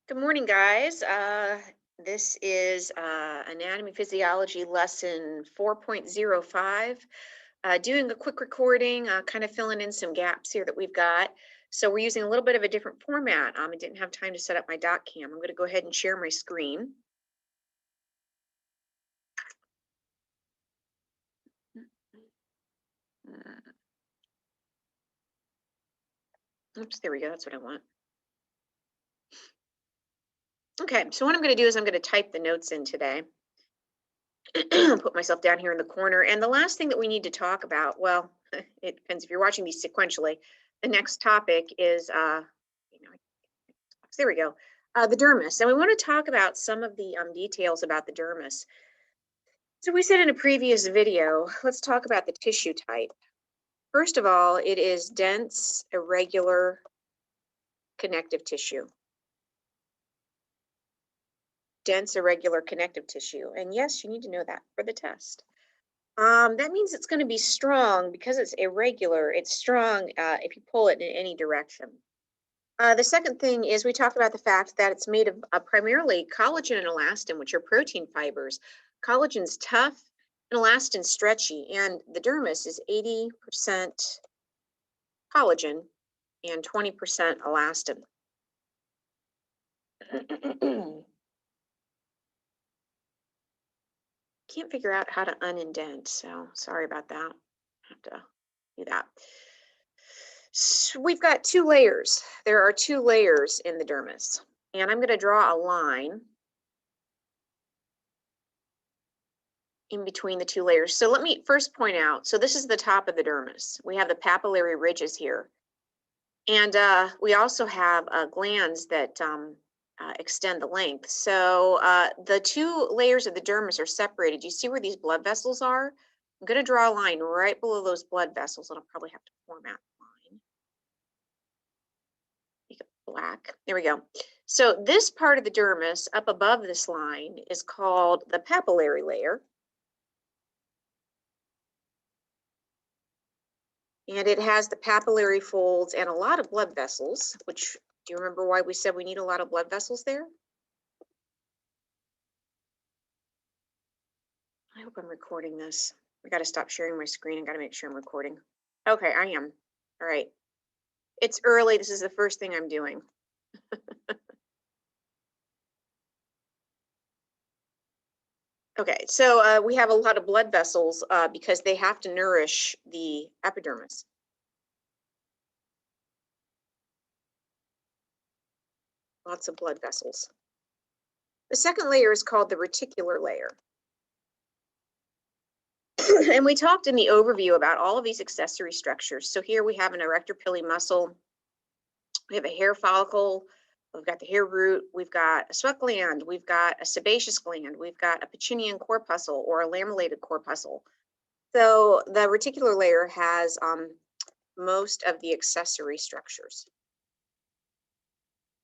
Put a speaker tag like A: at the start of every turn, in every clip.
A: Good morning, guys. This is Anatomy Physiology lesson 4.05. Doing a quick recording, kind of filling in some gaps here that we've got. So we're using a little bit of a different format. I didn't have time to set up my dot cam. I'm going to go ahead and share my screen. Oops, there we go. That's what I want. Okay, so what I'm going to do is I'm going to type the notes in today. Put myself down here in the corner. And the last thing that we need to talk about, well, it depends if you're watching these sequentially. The next topic is, there we go, the dermis. And we want to talk about some of the details about the dermis. So we said in a previous video, let's talk about the tissue type. First of all, it is dense, irregular connective tissue. Dense, irregular connective tissue. And yes, you need to know that for the test. That means it's going to be strong because it's irregular. It's strong if you pull it in any direction. The second thing is we talked about the fact that it's made of primarily collagen and elastin, which are protein fibers. Collagen's tough and elastin stretchy, and the dermis is 80% collagen and 20% elastin. Can't figure out how to unindent, so sorry about that. I have to do that. So we've got two layers. There are two layers in the dermis, and I'm going to draw a line in between the two layers. So let me first point out, so this is the top of the dermis. We have the papillary ridges here. And we also have glands that extend the length. So the two layers of the dermis are separated. You see where these blood vessels are? I'm going to draw a line right below those blood vessels, and I'll probably have to format the line. Make it black. There we go. So this part of the dermis up above this line is called the papillary layer. And it has the papillary folds and a lot of blood vessels, which, do you remember why we said we need a lot of blood vessels there? I hope I'm recording this. I got to stop sharing my screen. I got to make sure I'm recording. Okay, I am. All right. It's early. This is the first thing I'm doing. Okay, so we have a lot of blood vessels because they have to nourish the epidermis. Lots of blood vessels. The second layer is called the reticular layer. And we talked in the overview about all of these accessory structures. So here we have an erector pili muscle. We have a hair follicle. We've got the hair root. We've got a sweat gland. We've got a sebaceous gland. We've got a Pacinian corpuscle or a lamellated corpuscle. So the reticular layer has most of the accessory structures.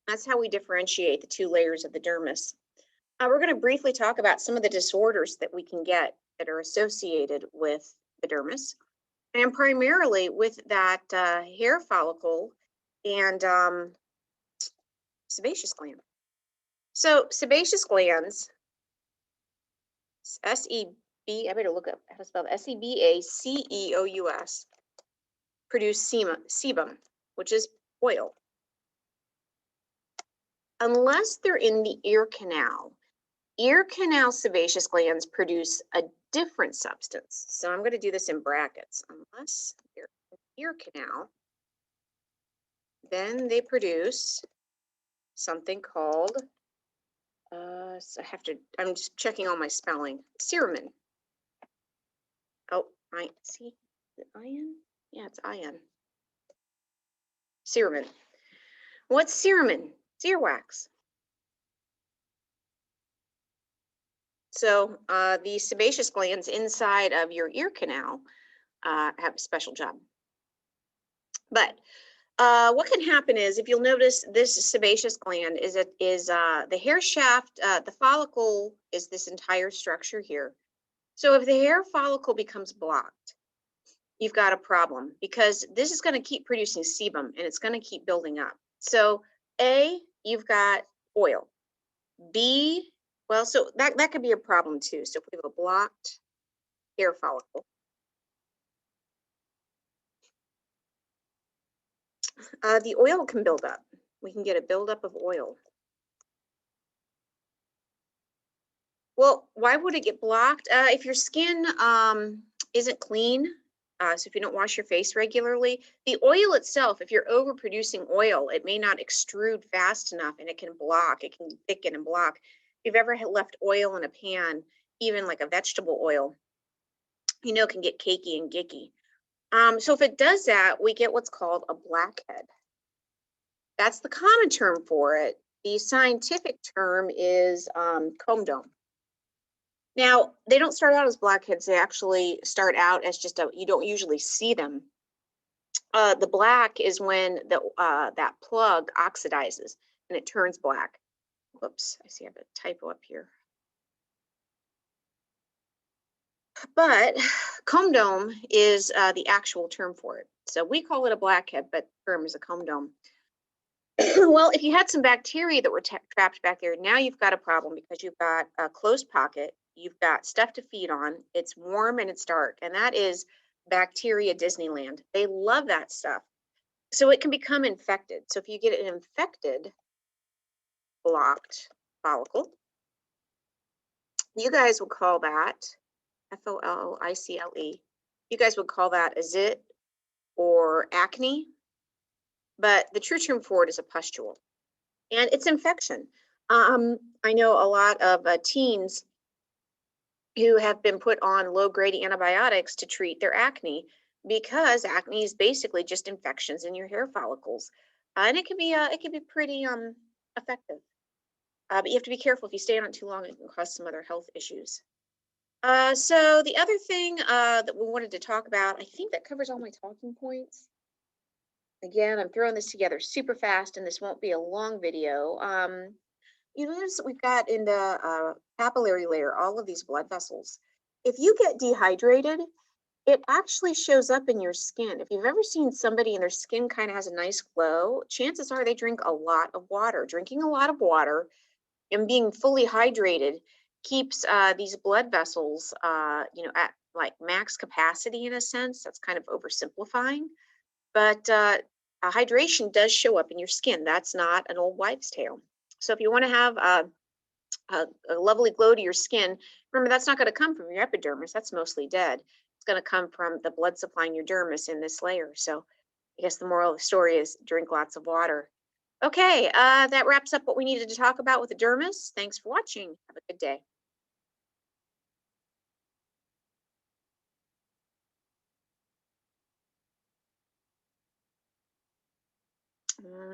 A: That's how we differentiate the two layers of the dermis. We're going to briefly talk about some of the disorders that we can get that are associated with the dermis, and primarily with that hair follicle and sebaceous gland. So sebaceous glands, S-E-B, I better look up how to spell it, S-E-B-A-C-E-O-U-S, produce sebum, which is oil. Unless they're in the ear canal sebaceous glands produce a different substance. So I'm going to do this in brackets. Unless they're in the ear canal, then they produce something called, so I'm just checking all my spelling, cerumen. Oh, I see, is it iron? Yeah, it's iron. Cerumen. What's cerumen? It's earwax. So the sebaceous glands inside of your ear canal have a special job. But what can happen is, if you'll notice, this sebaceous gland is the hair shaft. The follicle is this entire structure here. So if the hair follicle becomes blocked, you've got a problem, because this is going to keep producing sebum and it's going to keep building up. So you've got oil. B, well, so that could be a problem too. So if we have a blocked hair follicle, the oil can build up. We can get a buildup of oil. Well, why would it get blocked? If your skin isn't clean, so if you don't wash your face regularly, the oil itself, if you're overproducing oil, it may not extrude fast enough and it can block, it can thicken and block. If you've ever left oil in a pan, even like a vegetable oil, it can get cakey and gicky. So if it does that, we get what's called a blackhead. That's the common term for it. The scientific term is comedome. Now, they don't start out as blackheads. They actually start out as you don't usually see them. The black is when that plug oxidizes and it turns black. Whoops, I see I have a typo up here. But comedome is the actual term for it. So we call it a blackhead, but the term is a comedome. Well, if you had some bacteria that were trapped back there, now you've got a problem because you've got a closed pocket, you've got stuff to feed on, it's warm and it's dark, and that is bacteria Disneyland. They love that stuff. So it can become infected. So if you get an infected blocked follicle, you guys would call that FOLICLE. You guys would call that a zit or acne, but the true term for it is a pustule. And it's infection. I know a lot of teens who have been put on low-grade antibiotics to treat their acne because acne is basically just infections in your hair follicles, and it can be pretty effective. But you have to be careful if you stay on it too long; it can cause some other health issues. So the other thing that we wanted to talk about, I think that covers all my talking points. Again, I'm throwing this together super fast, and this won't be a long video. You notice that we've got in the capillary layer all of these blood vessels. If you get dehydrated, it actually shows up in your skin. If you've ever seen somebody and their skin kind of has a nice glow, chances are they drink a lot of water. Drinking a lot of water and being fully hydrated keeps these blood vessels, at like max capacity in a sense. That's kind of oversimplifying, but hydration does show up in your skin. That's not an old wives' tale. So if you want to have a lovely glow to your skin, remember that's not going to come from your epidermis. That's mostly dead. It's going to come from the blood supplying your dermis in this layer. So I guess the moral of the story is drink lots of water. Okay, that wraps up what we needed to talk about with the dermis. Thanks for watching. Have a good day. All right.